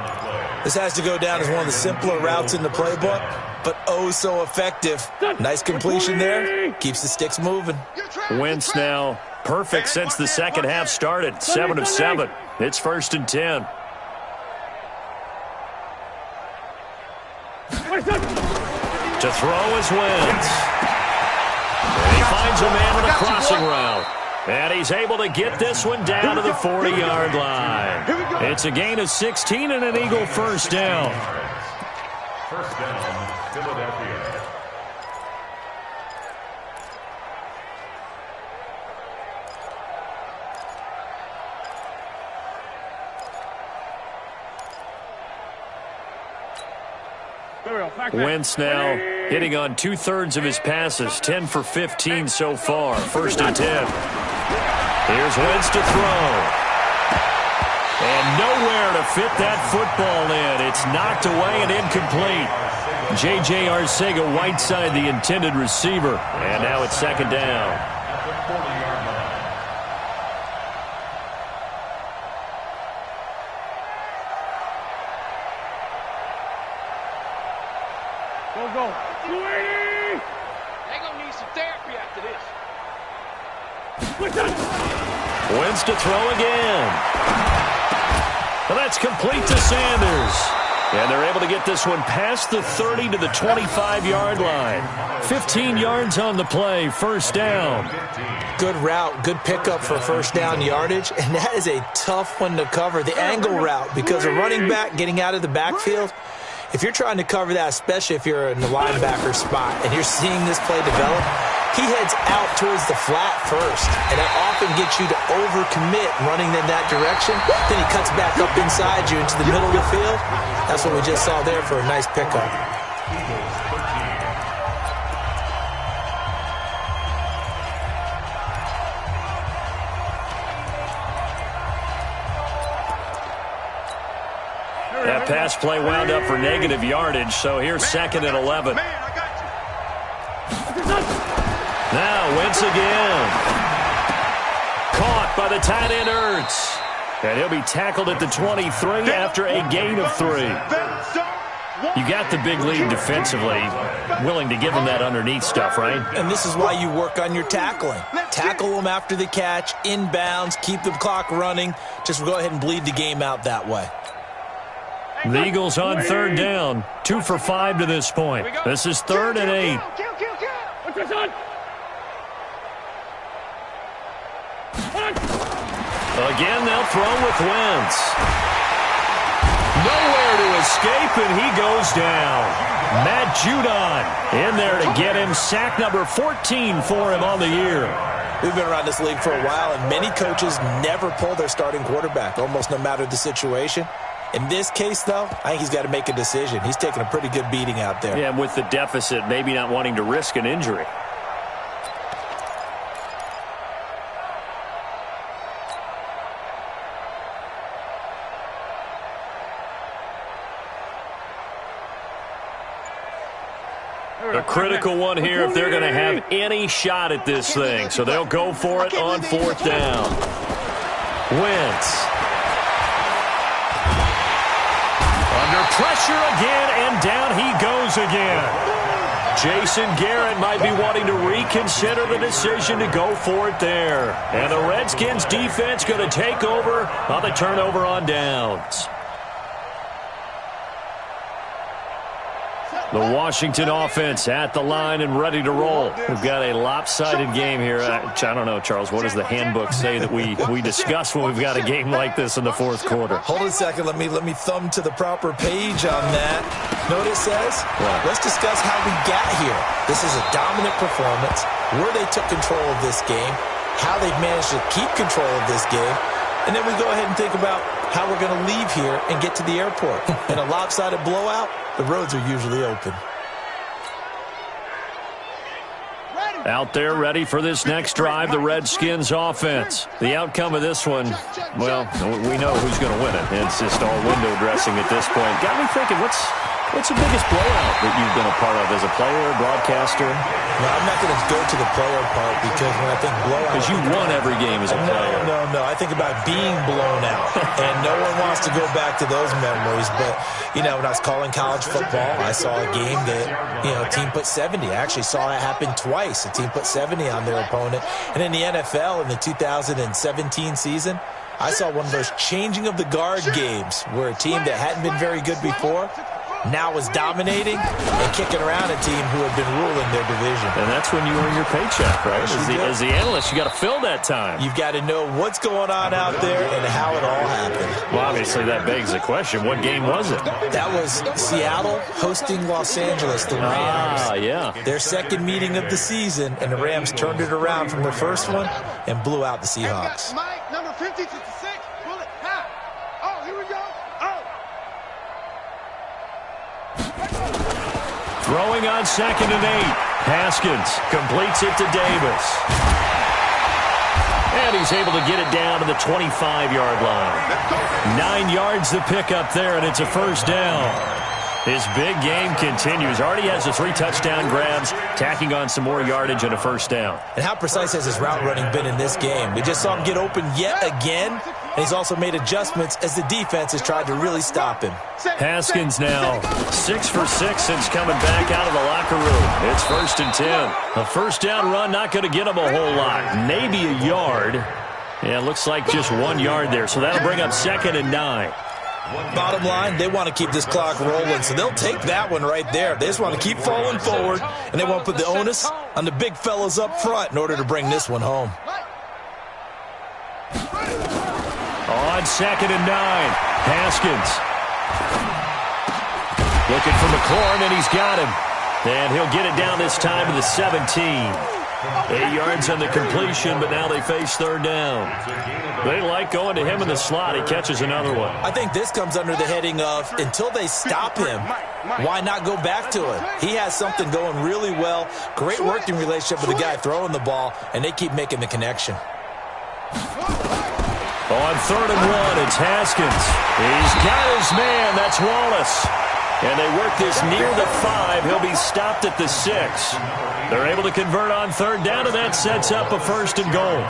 This has to go down as one of the simpler routes in the playbook, but oh so effective. Nice completion there. Keeps the sticks moving. Wentz now perfect since the second half started. 7 of 7. It's 1st and 10. To throw is Wentz. And he finds a man on the crossing route. And he's able to get this one down to the 40-yard line. It's a gain of 16 and an Eagle first down. First down, Philadelphia. Wentz now hitting on 2/3 of his passes, 10 for 15 so far. 1st and 10. Here's Wentz to throw. And nowhere to fit that football in. It's knocked away and incomplete. J.J. Arcega-Whiteside, the intended receiver. And now it's 2nd down. Go. 280! They gonna need some therapy after this. Wentz to throw again. Well, that's complete to Sanders. And they're able to get this one past the 30 to the 25-yard line. 15 yards on the play, first down. Good route, good pickup for first down yardage, and that is a tough one to cover, the angle route, because a running back getting out of the backfield, if you're trying to cover that, especially if you're in the linebacker spot and you're seeing this play develop, he heads out towards the flat first, and that often gets you to overcommit running in that direction. Then he cuts back up inside you into the middle of the field. That's what we just saw there for a nice pickup. That pass play wound up for negative yardage, so here's 2nd and 11. Now Wentz again. Caught by the tight end Ertz. And he'll be tackled at the 23 after a gain of 3. You got the big lead defensively, willing to give him that underneath stuff, right? And this is why you work on your tackling. Tackle them after the catch, inbounds, keep the clock running. Just go ahead and bleed the game out that way. The Eagles on 3rd down. 2 for 5 to this point. This is 3rd and 8. Again, they'll throw with Wentz. Nowhere to escape, and he goes down. Matt Judon in there to get him. Sack number 14 for him on the year. We've been around this league for a while, and many coaches never pull their starting quarterback, almost no matter the situation. In this case, though, I think he's got to make a decision. He's taking a pretty good beating out there. Yeah, and with the deficit, maybe not wanting to risk an injury. A critical one here if they're going to have any shot at this thing. So they'll go for it on 4th down. Wentz. Under pressure again, and down he goes again. Jason Garrett might be wanting to reconsider the decision to go for it there. And the Redskins defense going to take over on the turnover on downs. The Washington offense at the line and ready to roll. We've got a lopsided game here. I don't know, Charles, what does the handbook say that we discuss when we've got a game like this in the 4th quarter? Hold a second. Let me thumb to the proper page on that. Know what it says? What? Let's discuss how we got here. This is a dominant performance, where they took control of this game, how they've managed to keep control of this game, and then we go ahead and think about how we're going to leave here and get to the airport. In a lopsided blowout, the roads are usually open. Out there ready for this next drive, the Redskins offense. The outcome of this one, well, we know who's going to win it. It's just all window dressing at this point. Got me thinking, what's the biggest blowout that you've been a part of as a player, broadcaster? No, I'm not going to go to the player part because when I think blowout... Because you won every game as a player. No. I think about being blown out. And no one wants to go back to those memories. But, when I was calling college football, I saw a game that, a team put 70. I actually saw that happen twice. A team put 70 on their opponent. And in the NFL, in the 2017 season, I saw one of those changing of the guard games where a team that hadn't been very good before now was dominating and kicking around a team who had been ruling their division. And that's when you earn your paycheck, right? As the analyst, you got to fill that time. You've got to know what's going on out there and how it all happened. Well, obviously, that begs the question, what game was it? That was Seattle hosting Los Angeles, the Rams. Yeah. Their second meeting of the season, and the Rams turned it around from their first one and blew out the Seahawks. Mike, number 50, 56, bullet, ha! Oh, here we go. Throwing on 2nd and 8. Haskins completes it to Davis. And he's able to get it down to the 25-yard line. 9 yards the pickup there, and it's a 1st down. His big game continues. Already has the 3 touchdown grabs, tacking on some more yardage and a 1st down. And how precise has his route running been in this game? We just saw him get open yet again, and he's also made adjustments as the defense has tried to really stop him. Haskins now 6 for 6 since coming back out of the locker room. It's 1st and 10. A 1st down run not going to get him a whole lot. Maybe a yard. Yeah, it looks like just 1 yard there. So that'll bring up 2nd and 9. Bottom line, they want to keep this clock rolling, so they'll take that one right there. They just want to keep falling forward, and they want to put the onus on the big fellas up front in order to bring this one home. On 2nd and 9, Haskins. Looking for McLaurin, and he's got him. And he'll get it down this time to the 17. 8 yards on the completion, but now they face 3rd down. They like going to him in the slot. He catches another one. I think this comes under the heading of, until they stop him, why not go back to him? He has something going really well. Great working relationship with the guy throwing the ball, and they keep making the connection. On 3rd and 1, it's Haskins. He's got his man. That's Wallace. And they work this near the 5. He'll be stopped at the 6. They're able to convert on 3rd down, and that sets up a 1st and goal.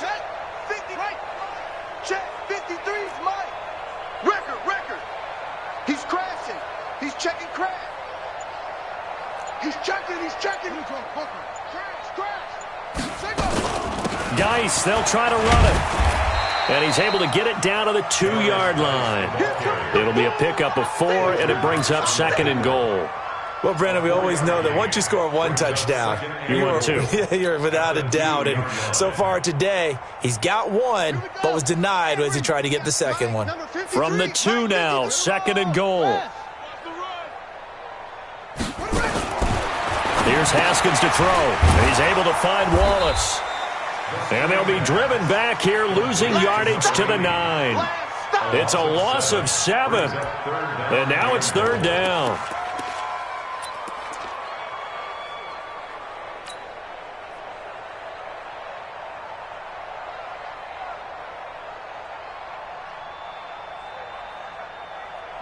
Check 50, right? Check 53's Mike. Record. He's crashing. He's checking crash. He's checking. Crash. Geis, they'll try to run it. And he's able to get it down to the 2-yard line. It'll be a pickup of 4, and it brings up 2nd and goal. Well, Brandon, we always know that once you score 1 touchdown, you're without a doubt. And so far today, he's got 1, but was denied as he tried to get the 2nd one. From the 2 now, 2nd and goal. Here's Haskins to throw. And he's able to find Wallace. And they'll be driven back here, losing yardage to the 9. It's a loss of 7. And now it's 3rd down.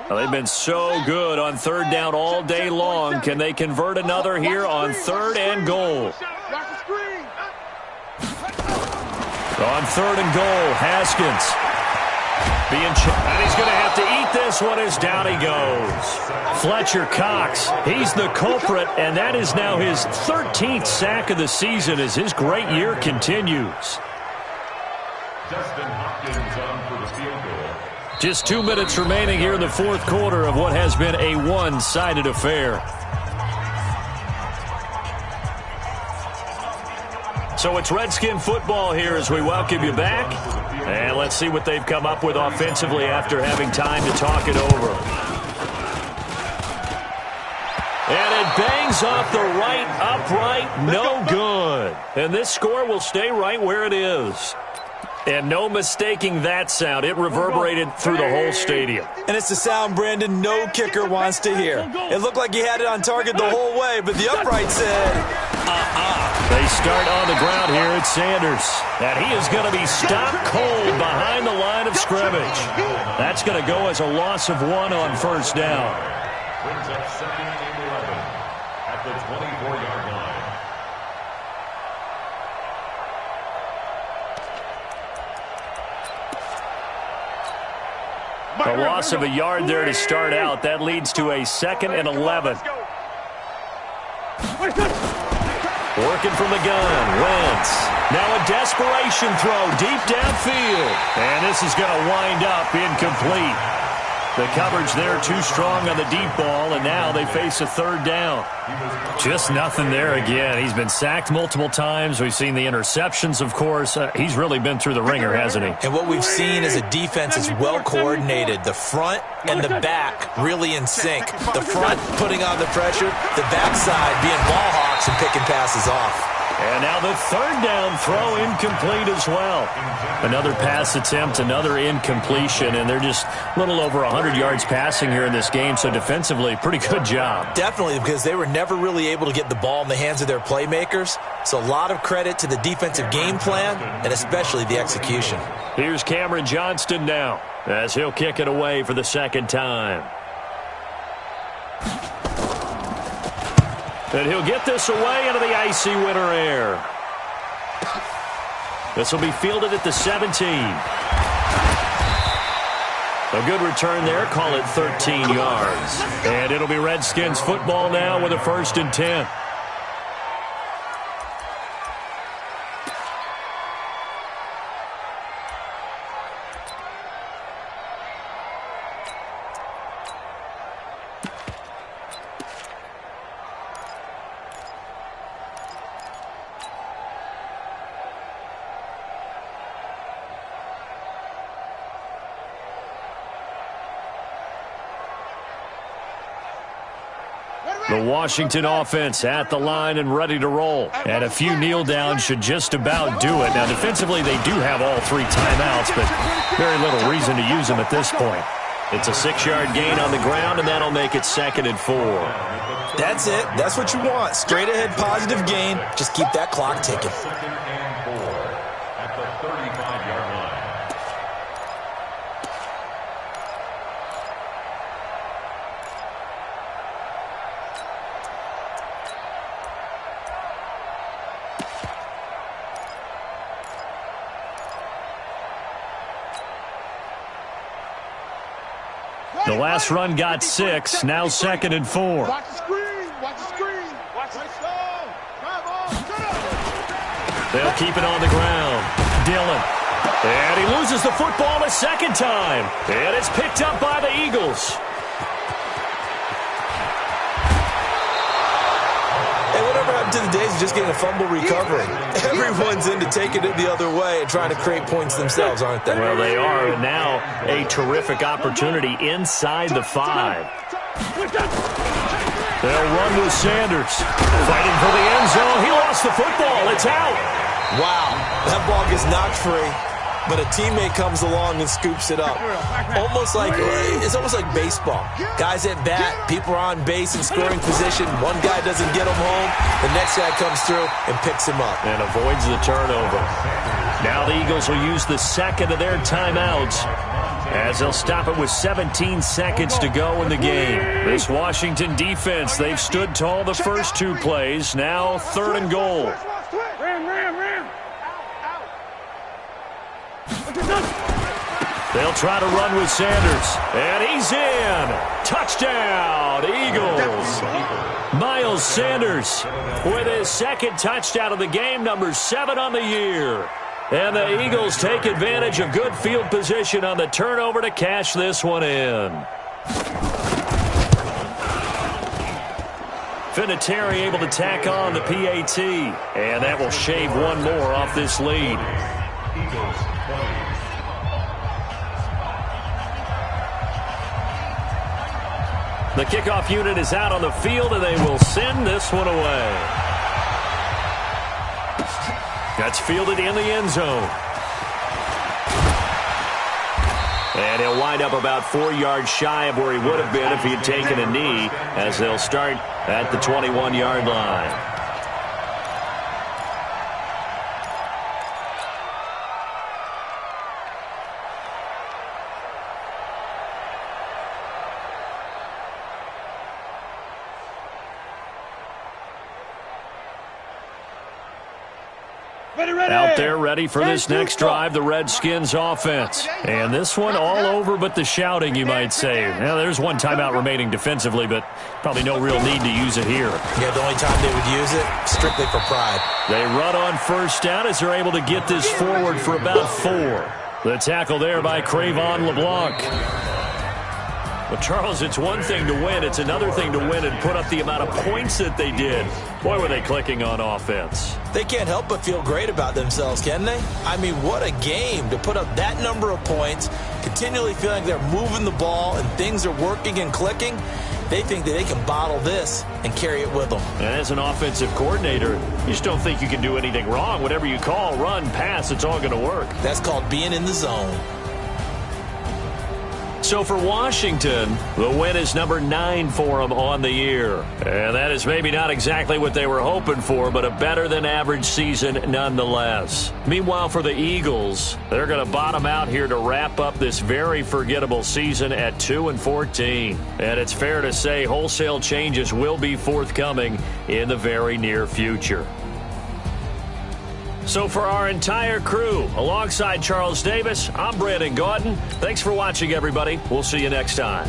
Well, they've been so good on third down all day long. Can they convert another here on 3rd and goal? On 3rd and goal, Haskins. And he's going to have to eat this one as down he goes. Fletcher Cox, he's the culprit, and that is now his 13th sack of the season as his great year continues. Justin Hopkins on for the field goal. Just 2 minutes remaining here in the 4th quarter of what has been a one-sided affair. So it's Redskin football here as we welcome you back. And let's see what they've come up with offensively after having time to talk it over. And it bangs off the right upright, no good. And this score will stay right where it is. And no mistaking that sound. It reverberated through the whole stadium. And it's the sound, Brandon, no kicker wants to hear. It looked like he had it on target the whole way, but the upright said, They start on the ground here at Sanders. And he is going to be stopped cold behind the line of scrimmage. That's going to go as a loss of 1 on 1st down. Brings up 2nd and 11 at the 24-yard line. A loss of a yard there to start out. That leads to a 2nd and 11. Working from the gun, Wentz. Now a desperation throw deep downfield. And this is going to wind up incomplete. The coverage there too strong on the deep ball, and now they face a 3rd down. Just nothing there again. He's been sacked multiple times. We've seen the interceptions, of course. He's really been through the ringer, hasn't he? And what we've seen is a defense that's well coordinated. The front and the back really in sync. The front putting on the pressure, the backside being ball hawks and picking passes off. And now the 3rd down throw incomplete as well. Another pass attempt, another incompletion, and they're just a little over 100 yards passing here in this game, so defensively, pretty good job. Definitely, because they were never really able to get the ball in the hands of their playmakers, so a lot of credit to the defensive game plan, and especially the execution. Here's Cameron Johnston now, as he'll kick it away for the 2nd time. And he'll get this away into the icy winter air. This will be fielded at the 17. A good return there. Call it 13 yards. And it'll be Redskins football now with a 1st and 10. The Washington offense at the line and ready to roll. And a few kneel downs should just about do it. Now, defensively, they do have all 3 timeouts, but very little reason to use them at this point. It's a 6-yard gain on the ground, and that'll make it 2nd and 4. That's it. That's what you want. Straight ahead positive gain. Just keep that clock ticking. 2nd and 4 at the 35-yard line. The last run got 6, now 2nd and 4. Watch the screen. Watch the screen. Watch it. They'll keep it on the ground. Dillon. And he loses the football a 2nd time. And it's picked up by the Eagles. Hey, whatever happened to the days of just getting a fumble recovery? Everyone's into taking it the other way and trying to create points themselves, aren't they? Well, they are. And now a terrific opportunity inside the 5. They'll run with Sanders. Fighting for the end zone. He lost the football. It's out. Wow. That ball gets knocked free, but a teammate comes along and scoops it up. It's almost like baseball. Guys at bat, people are on base in scoring position. One guy doesn't get him home. The next guy comes through and picks him up. And avoids the turnover. Now the Eagles will use the second of their timeouts as they'll stop it with 17 seconds to go in the game. This Washington defense, they've stood tall the first two plays. Now 3rd and goal. Ram. They'll try to run with Sanders. And he's in. Touchdown, Eagles. Miles Sanders with his second touchdown of the game, number 7 on the year. And the Eagles take advantage of good field position on the turnover to cash this one in. Vinatieri able to tack on the PAT. And that will shave one more off this lead. Eagles 20. The kickoff unit is out on the field, and they will send this one away. That's fielded in the end zone. And he'll wind up about 4 yards shy of where he would have been if he had taken a knee, as they'll start at the 21-yard line. Out there ready for this next drive, the Redskins offense. And this one all over but the shouting, you might say. Now, there's one timeout remaining defensively, but probably no real need to use it here. Yeah, the only time they would use it, strictly for pride. They run on first down as they're able to get this forward for about 4. The tackle there by Cravon LeBlanc. Well, Charles, it's one thing to win. It's another thing to win and put up the amount of points that they did. Boy, were they clicking on offense. They can't help but feel great about themselves, can they? I mean, what a game to put up that number of points, continually feeling they're moving the ball and things are working and clicking. They think that they can bottle this and carry it with them. And as an offensive coordinator, you just don't think you can do anything wrong. Whatever you call, run, pass, it's all going to work. That's called being in the zone. So for Washington, the win is number 9 for them on the year. And that is maybe not exactly what they were hoping for, but a better than average season nonetheless. Meanwhile, for the Eagles, they're going to bottom out here to wrap up this very forgettable season at 2-14. And it's fair to say wholesale changes will be forthcoming in the very near future. So for our entire crew, alongside Charles Davis, I'm Brandon Gaudin. Thanks for watching, everybody. We'll see you next time.